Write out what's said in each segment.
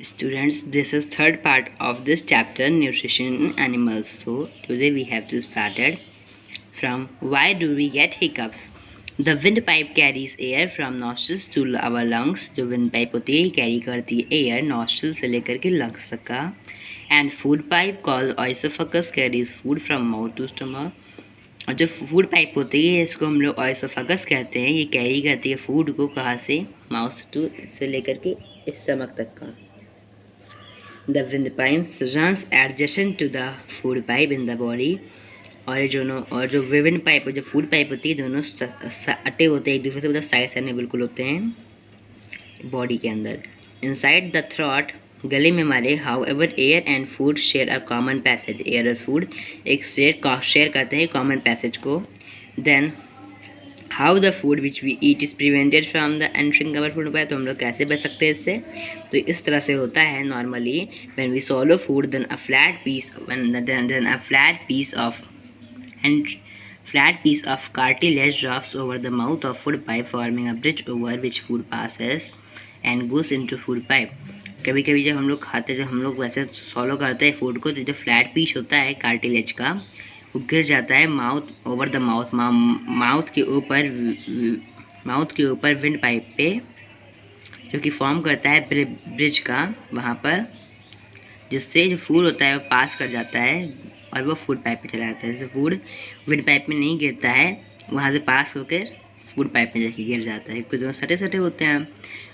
Students, this is third part of this chapter, nutrition in animals. So today we have to start it from why do we get hiccups. The windpipe carries air from nostrils to our lungs. जो windpipe होती है carry करती है air nostril से लेकर के lungs तक का. And food pipe called oesophagus carries food from mouth to stomach. और जो फूड पाइप होती है इसको हम लोग ऑयसोफेगस कहते हैं. ये कैरी करती है फूड को कहाँ से, माउथ टू से लेकर के स्टमक तक का. The windpipe runs adjacent to the food pipe in the body. और जो विंड पाइप जो फूड पाइप होती है दोनों अटे होते हैं एक दूसरे से, मतलब साइड साइड में बिल्कुल होते हैं बॉडी के अंदर. इनसाइड द थ्रोट, गले में हमारे, however air and food share a common passage. Air और फूड एक शेयर करते हैं कॉमन पैसेज को. Then how the food which we eat is prevented from the entering our food pipe. तो हम लोग कैसे बच सकते हैं इससे. तो इस तरह से होता है normally when we swallow food then a flat piece of cartilage drops over the mouth of food pipe forming a bridge over which food passes and goes into food pipe. कभी कभी जब हम लोग खाते जब हम लोग वैसे सॉलो करते हैं फूड को तो जो फ्लैट पीस होता है कार्टिलेज का वो गिर जाता है माउथ ओवर द माउथ के ऊपर विंड पाइप पे, जो कि फॉर्म करता है ब्रिज का वहाँ पर, जिससे जो फूड होता है वो पास कर जाता है और वो फूड पाइप पे चला जाता है. जैसे फूड विंड पाइप में नहीं गिरता है, वहाँ से पास होकर फूड पाइप में जाके गिर जाता है. कुछ दोनों सटे सटे होते हैं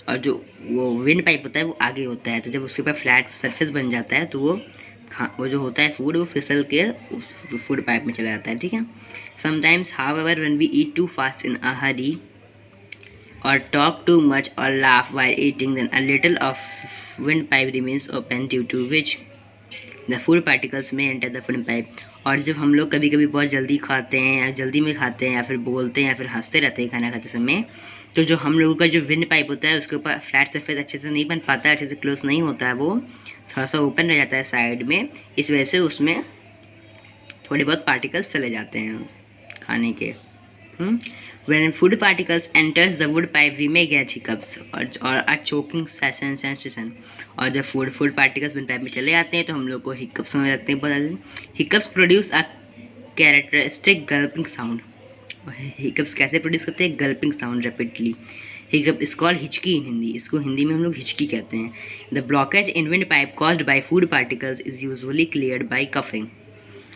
और जो वो विंड पाइप होता है वो आगे होता है. तो जब उसके ऊपर फ्लैट सरफेस बन जाता है तो वो जो होता है फूड वो फिसल के फूड पाइप में चला जाता है. ठीक है. Sometimes however when we eat too fast in a hurry or talk too much or laugh while eating, then a little of windpipe remains open, due to which the food particles may enter the windpipe. और जब हम लोग कभी कभी बहुत जल्दी खाते हैं या जल्दी में खाते हैं या फिर बोलते हैं या फिर हंसते रहते हैं खाना खाते समय, तो जो हम लोगों का जो विंड पाइप होता है उसके ऊपर फ्लैट सरफेस अच्छे से नहीं बन पाता है, अच्छे से क्लोज नहीं होता है, वो थोड़ा सा ओपन रह जाता है साइड में. इस वजह से उसमें थोड़े बहुत पार्टिकल्स चले जाते हैं खाने के. When food particles enters the wood pipe, we may get hiccups or a choking sensation. और जब food particles wind pipe में चले आते हैं तो हम लोग को hiccups होने लगते हैं. बहुत hiccups produce a characteristic gulping sound. hiccups कैसे produce करते हैं? gulping sound rapidly. hiccup is called हिचकी इन हिंदी. इसको हिंदी में हम लोग हिचकी कहते हैं. The blockage in wind pipe caused by food particles is usually cleared by coughing.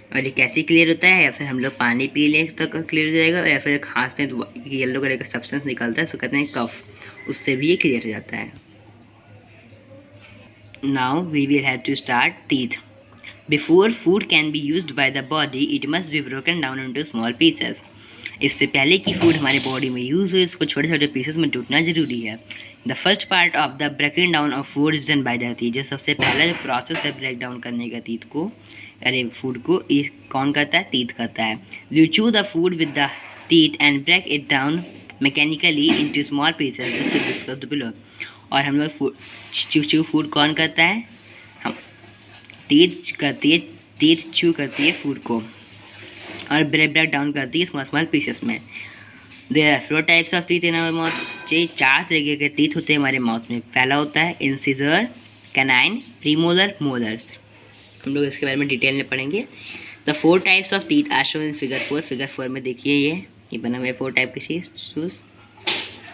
और ये कैसे क्लियर होता है, या फिर हम लोग पानी पी लें तक क्लियर हो जाएगा, या फिर खांसते हैं तो येलो कलर का सब्सटेंस निकलता है, उसको कहते हैं कफ, उससे भी ये क्लियर हो जाता है. Now we will have to start teeth. Before food can be used by the body it must be broken down into small pieces. इससे पहले कि फूड हमारे बॉडी में यूज़ हो इसको छोटे छोटे पीसेस में टूटना ज़रूरी है. The first part of the breaking down of food is done by the teeth. जो सबसे पहला जो प्रोसेस है ब्रेक डाउन करने का टीथ को, अरे फूड को, कौन करता है? टीथ करता है. We chew the food with the teeth and break it down mechanically into small pieces जैसे डिस्कस्ड बिलो. और हम लोग चू फूड कौन करता है? हम टीथ चू करती है फूड को और ब्रेक डाउन करती है स्मॉल पीसेस में. There are 4 types of teeth in our mouth. 4 तरीके के टीथ होते हैं हमारे माउथ में. पहला होता है इंसिजर, कैनाइन, प्रीमोलर, मोलर्स. हम लोग इसके बारे में डिटेल में पढ़ेंगे. The 4 types of teeth are shown in figure 4. Figure 4 में देखिए ये बना हुआ है 4 टाइप के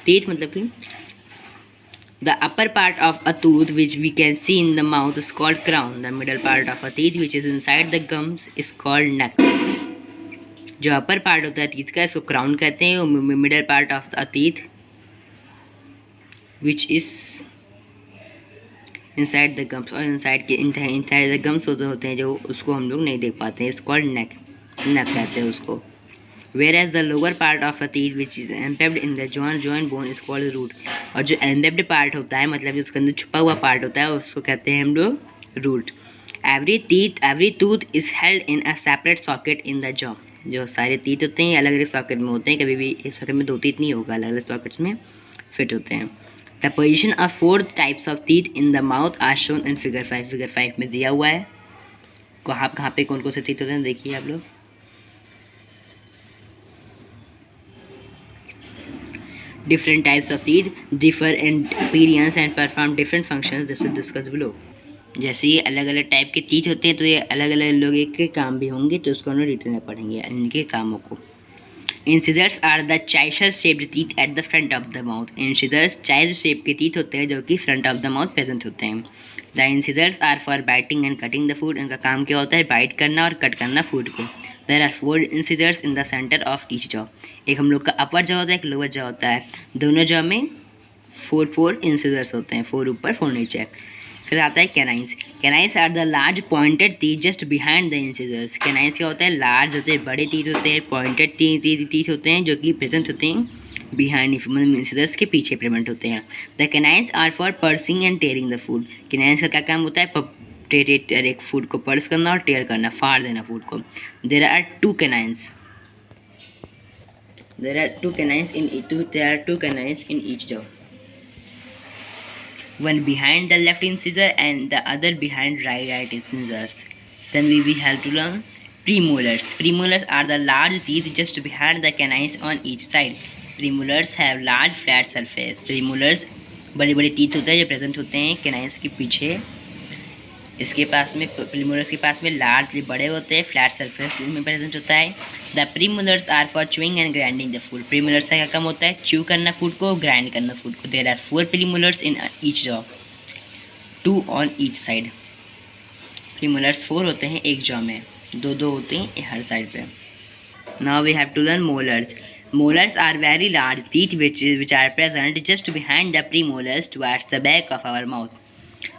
टीथ. मतलब कि the upper part of a tooth which we can see in the mouth is called crown. The middle part of a teeth which is inside the gums is called neck. जो upper part होता है teeth का इसको crown कहते हैं. Middle part of the teeth which is inside the gums, और inside the gums होते हैं जो उसको हम लोग नहीं देख पाते हैं, इस कॉल्ड नेक कहते हैं उसको. Where as the lower part of a teeth which is embedded in the joint bone is called root. और जो एम्बेडेड पार्ट होता है मतलब जो उसके अंदर छुपा हुआ पार्ट होता है उसको कहते हैं हम लोग root. Every tooth is held in a separate socket in the jaw. जो सारे टीथ होते हैं अलग अलग सॉकेट में होते हैं. कभी भी इस सॉकेट में 2 टीथ नहीं होगा, अलग अलग सॉकेट्स में फिट होते हैं. The position of 4 types of teeth in the mouth are shown in figure 5. Figure 5 में दिया हुआ है कहाँ पे कौन कौन से टीथ होते हैं. देखिए आप लोग. Different types of teeth differ in appearance and perform different functions जैसे discussed below. जैसे ये अलग अलग टाइप के teeth होते हैं तो ये अलग अलग लोगों के काम भी होंगे, तो उसको हम लोग डिटेल में पढ़ेंगे इनके कामों को. Incisors are the chisel shaped teeth at the front of the mouth. Incisors chisel shape के teeth होते हैं जो कि front of the mouth present होते हैं. The incisors are for biting and cutting the food. इनका काम क्या होता है? बाइट करना और कट करना फूड को. There are 4 incisors in the center of each jaw. एक हम लोग का अपर jaw होता है, एक लोअर jaw होता है. दोनों jaw में 4 incisors होते हैं, 4 ऊपर 4 नीचे. फिर आता है canines. Canines are the large pointed teeth just behind the incisors. Canines क्या होता है? लार्ज होते हैं, बड़े टीथ होते हैं, पॉइंटेड टीथ होते हैं जो कि प्रेजेंट होते हैं बिहाइंड इंसिजर्स के पीछे प्रेजेंट होते हैं. The canines are for piercing and tearing the food. Canines का क्या काम होता है? एक फूड को पर्स करना और टेयर करना, फाड़ देना फूड को. There are two canines in each jaw. One behind the left incisor and the other behind right incisors. Then we have to learn premolars. Premolars are the large teeth just behind the canines on each side. Premolars have large flat surface. Premolars बड़े बड़े teeth होते हैं जो present होते हैं canines के पीछे. इसके पास में प्रीमोलर्स के पास में लार्ज बड़े होते हैं, फ्लैट सरफेस में प्रेजेंट होता है. The premolars are for chewing and grinding the food. Premolars का क्या काम होता है? च्यू करना फूड को, ग्राइंड करना फूड को. There are 4 premolars in each jaw, 2 on each side. Premolars 4 होते हैं एक जॉ में, 2 होते हैं हर साइड पे. Now we have to learn molars. Molars are very large teeth which are present just behind the premolars towards the back of our mouth.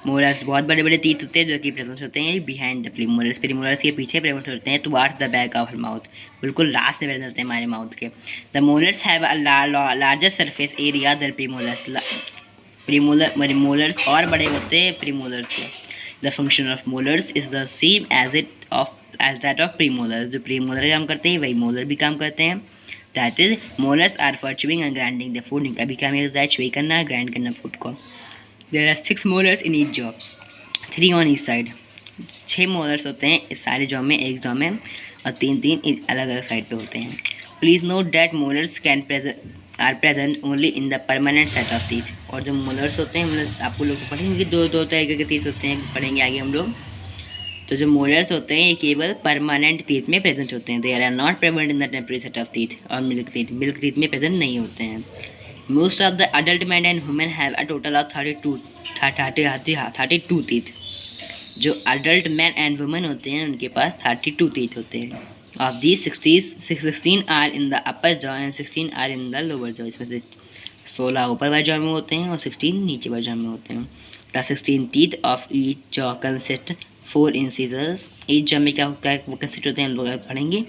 Molars बहुत बड़े बड़े टीथ होते हैं जो कि प्रेजेंट होते हैं बिहाइंड द प्रीमोलर्स. प्रीमोलर्स के पीछे प्रेजेंट होते हैं towards the back of mouth, बिल्कुल लास्ट में प्रेजेंट होते हैं हमारे माउथ के. The molars have a larger surface area than premolars. Molars और बड़े होते हैं प्रीमोलर्स से. The function of molars is the same as that of premolars. जो प्रीमोलर काम करते हैं वही मोलर भी काम करते हैं. That is molars are for chewing and grinding the food. इनका भी काम होता है च्यूई करना, ग्राइंड करना फूड को. There are 6 molars in each jaw, 3 on each side. 6 molars होते हैं इस सारे जॉ में, एक जॉ में, और 3 अलग अलग साइड पे होते हैं. Please note that molars are present only in the permanent set of teeth. और जो molars होते हैं मतलब आपको लोग पढ़ेंगे कि दो तरह के टीथ होते हैं, पढ़ेंगे आगे हम लोग. तो जो molars होते हैं ये केवल परमानेंट टीथ में प्रेजेंट होते हैं. They are not present in the temporary set of teeth. और मिल्क टीथ में प्रेजेंट नहीं होते हैं. Most of the adult men and women have a total of 32 teeth. जो adult men and women होते हैं उनके पास 32 teeth होते हैं. Of these 16 are in the upper jaw and 16 are in the lower jaw. इसमें से 16 ऊपर वाले jaw में होते हैं और 16 नीचे वाले jaw में होते हैं. The 16 teeth of each jaw consist 4 incisors. each jaw में क्या होता है वो कंसिस्ट होते हैं हम लोग पढ़ेंगे.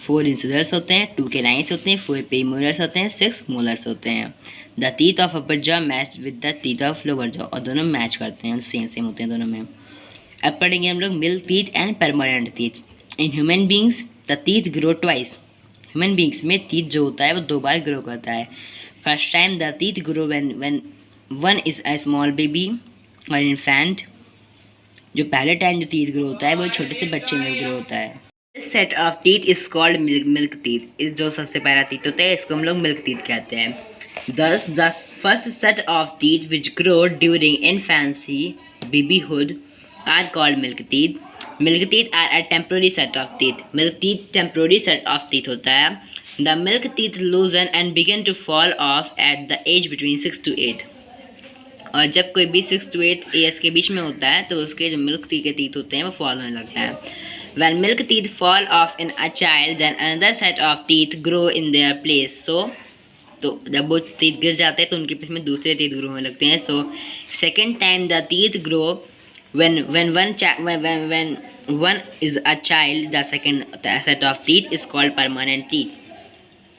4 इंसिजर्स होते हैं, 2 कैनाइंस होते हैं, 4 प्रीमोलर्स होते हैं, 6 मोलर्स होते हैं. The teeth of upper jaw match with the teeth of lower jaw. और दोनों मैच करते हैं, सेम होते हैं दोनों में. अब पढ़ेंगे हम लोग milk teeth and permanent teeth. In human beings the teeth grow twice. Human beings में टीथ जो होता है वो 2 बार ग्रो करता है. First time the teeth grow when one is a small baby और इन्फेंट. जो पहले टाइम जो टीथ ग्रो होता है वो छोटे से बच्चे में ग्रो होता है. This set of teeth is called milk teeth. इस जो सबसे पहला टीथ होता है इसको हम लोग मिल्क टीथ कहते हैं. Thus, the first set of teeth which grow during infancy, babyhood, are called milk teeth. Milk teeth are a temporary set of teeth. Milk teeth temporary set of teeth होता है. The milk teeth loosen and begin to fall off at the age between 6 to 8. और जब कोई भी 6 to 8 years के बीच में होता है तो उसके जो मिल्क टीथ के टीथ होते हैं वो फॉल होने लगता है. When milk teeth fall off in a child, then another set of teeth grow in their place. तो जब वो टीथ गिर जाते हैं तो उनके पीछे में दूसरे टीथ ग्रो होने लगते हैं. So second time the teeth grow when one is a child. The second set of teeth is called permanent teeth.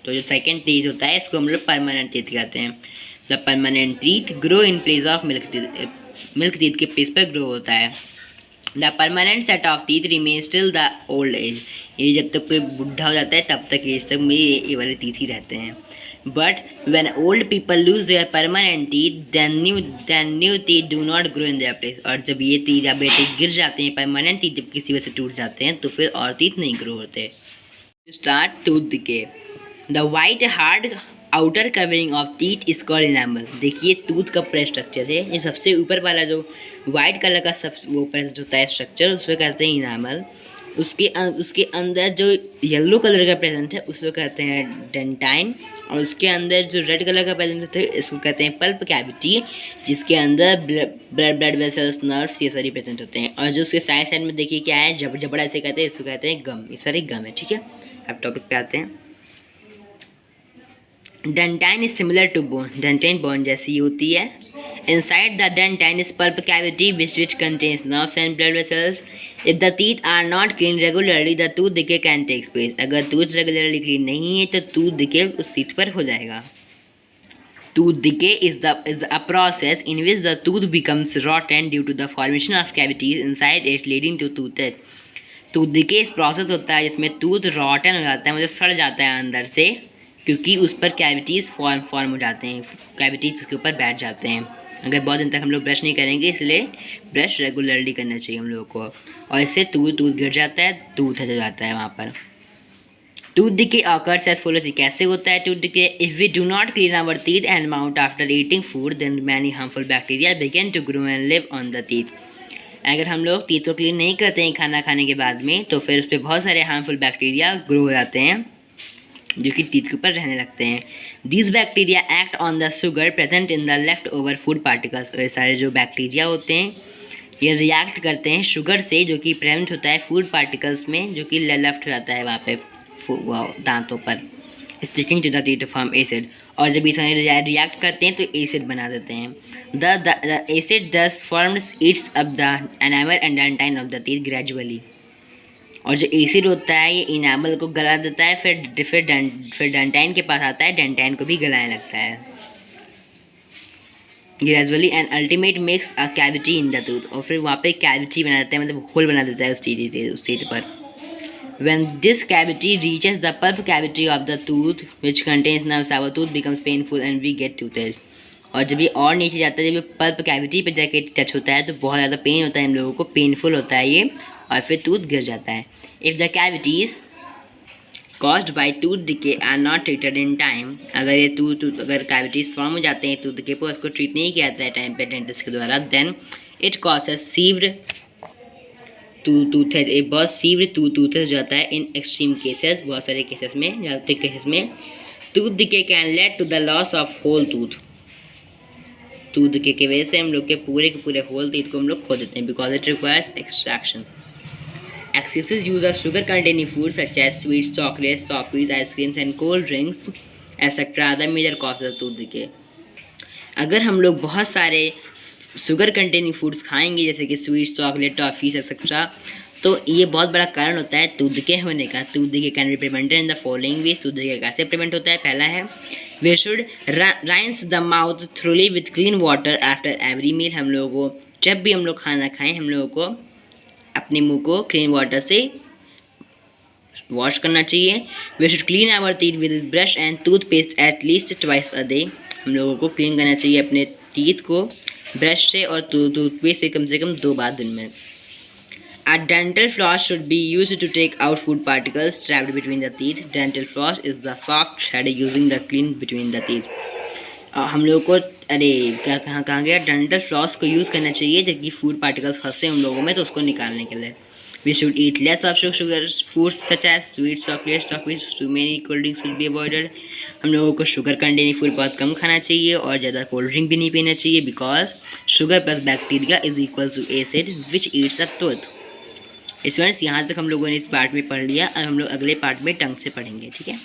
तो जो सेकंड टीथ होता है इसको हम लोग परमानेंट टीथ कहते हैं. The permanent teeth grow in place of milk teeth. Milk teeth के प्लेस पर ग्रो होता है. The permanent set of teeth remains till the old age. ये जब तक कोई बुढ़ा हो जाता है तब तक एज तक में ये वाले टीथ ही रहते हैं. But when old people lose their permanent teeth, then new teeth do not grow in their place. और जब ये टीथ या टीथ गिर जाते हैं, परमानेंट टीथ जब किसी वजह से टूट जाते हैं तो फिर और टीथ नहीं ग्रो होते. Start tooth decay. The white hard outer covering of teeth is called enamel. देखिए टूथ का पूरा स्ट्रक्चर है, ये सबसे ऊपर वाला जो वाइट कलर का सब वो प्रेजेंट होता है स्ट्रक्चर, उसको कहते हैं इनामल। उसके अंदर जो येलो कलर का प्रेजेंट है उसको कहते हैं डेंटाइन, और उसके अंदर जो रेड कलर का प्रेजेंट होता है इसको कहते हैं पल्प कैविटी, जिसके अंदर ब्लड वेसल्स, नर्व्स ये सारी प्रेजेंट होते हैं। और जो उसके साइड साइड में देखिए क्या है, जबड़ा से कहते हैं, इसको कहते हैं गम। ये सारे गम है, ठीक है। अब टॉपिक पे आते हैं। Dentine is similar to bone, dentine bone जैसी होती है। Inside the dentine is pulp cavity which contains nerves and blood vessels. If the teeth are not cleaned regularly, the tooth decay can take place. अगर tooth regularly clean नहीं है तो tooth decay उस teeth पर हो जाएगा। Tooth decay is a process in which the tooth becomes rotten due to the formation of cavities inside it leading to tooth death. Tooth decay इस process होता है जिसमें tooth rotten हो जाता है, मतलब सड़ जाता है अंदर से, क्योंकि उस पर कैविटीज़ फॉर्म हो जाते हैं, कैविटीज़ उसके ऊपर बैठ जाते हैं। अगर बहुत दिन तक हम लोग ब्रश नहीं करेंगे, इसलिए ब्रश रेगुलरली करना चाहिए हम लोगों को, और इससे टूथ गिर जाता है, टूथ हो जाता है वहाँ पर। Tooth decay occurs as follows. कैसे होता है tooth decay? If we do not clean our teeth and mouth after eating food then many harmful bacteria begin to grow and live on the teeth. अगर हम लोग teeth को clean नहीं करते हैं खाना खाने के बाद में, तो फिर उस पर बहुत सारे हार्मफुल बैक्टीरिया ग्रो हो जाते हैं जो कि टीथ के ऊपर रहने लगते हैं। This bacteria act on the sugar present in the left over food particles. ये सारे जो बैक्टीरिया होते हैं ये रिएक्ट करते हैं शुगर से, जो कि प्रेजेंट होता है फूड पार्टिकल्स में, जो कि लेफ्ट हो जाता है वहाँ पे दांतों पर, sticking to the teeth to form acid. और जब इसे रिएक्ट करते हैं तो एसिड बना देते हैं। द एसिड दस forms Yeats up the enamel and dentine of the teeth gradually. और जो एसिड होता है ये इनामल को गला देता है, फिर डेंटाइन के पास आता है, डेंटाइन को भी गलाने लगता है gradually and ultimate makes a cavity in the tooth. और फिर वहाँ पे कैविटी बना देता है, मतलब होल बना देता है उस टीथ पर। When this cavity reaches the pulp cavity of the tooth which contains nerves, our tooth becomes painful and we get toothache. और जब ये और नीचे जाता है, जब ये पल्प कैविटी पे जाके टच होता है तो बहुत ज़्यादा पेन होता है हम लोगों को, पेनफुल होता है ये, और फिर टूथ गिर जाता है। If the cavities caused by tooth decay are not treated in time, अगर ये अगर कैविटीज फॉर्म हो जाते हैं टूथ डिके पर, उसको ट्रीट नहीं किया जाता है टाइम पे डेंटिस्ट के द्वारा, देन इट कॉजेस सीव्ड टूथेज, एक बहुत सीव्ड टूथेज जाता है। इन एक्सट्रीम केसेस, बहुत सारे केसेस में, ज़्यादातर केसेस में tooth decay can lead to the loss of whole tooth. Tooth decay की वजह से हम लोग के पूरे होल टीथ को हम लोग खो देते हैं, because it requires extraction. Excessive use of sugar containing foods such as sweets, chocolates, toffees, ice creams and cold drinks etc. are the major causes of tooth decay. अगर हम लोग बहुत सारे शुगर कंटेनिंग फूड्स खाएंगे जैसे कि sweets, chocolate, toffees etcetera, तो ये बहुत बड़ा कारण होता है टूथ डिके होने का। Tooth decay can be prevented in the following ways. Tooth decay कैसे प्रिवेंट होता है? पहला है we should rinse the mouth thoroughly with clean water after every meal. हम लोगों को जब भी हम लोग खाना खाएं, हम लोगों को अपने मुंह को क्लीन वाटर से वॉश करना चाहिए। We should clean our teeth with brush and toothpaste at least twice a day. हम लोगों को क्लीन करना चाहिए अपने टीथ को ब्रश से और टूथपेस्ट से कम 2 बार दिन में। A dental floss should be used to take out food particles trapped between the teeth. Dental floss is the soft thread using the clean between the teeth. हम लोगों को कहाँ गया, डेंटल फ्लॉस को यूज़ करना चाहिए जब कि फूड पार्टिकल्स फंसे उन लोगों में, तो उसको निकालने के लिए। We should eat less of sugar foods such as sweets, chocolates, toffees, too many cold drinks should be avoided. हम लोगों को शुगर कंटेनिंग फूड बहुत कम खाना चाहिए और ज़्यादा कोल्ड ड्रिंक भी नहीं पीना चाहिए, because sugar plus bacteria is equal to acid which eats up tooth. Students, यहाँ तक हम लोगों ने इस पार्ट में पढ़ लिया, और हम लोग अगले पार्ट में टंग से पढ़ेंगे, ठीक है।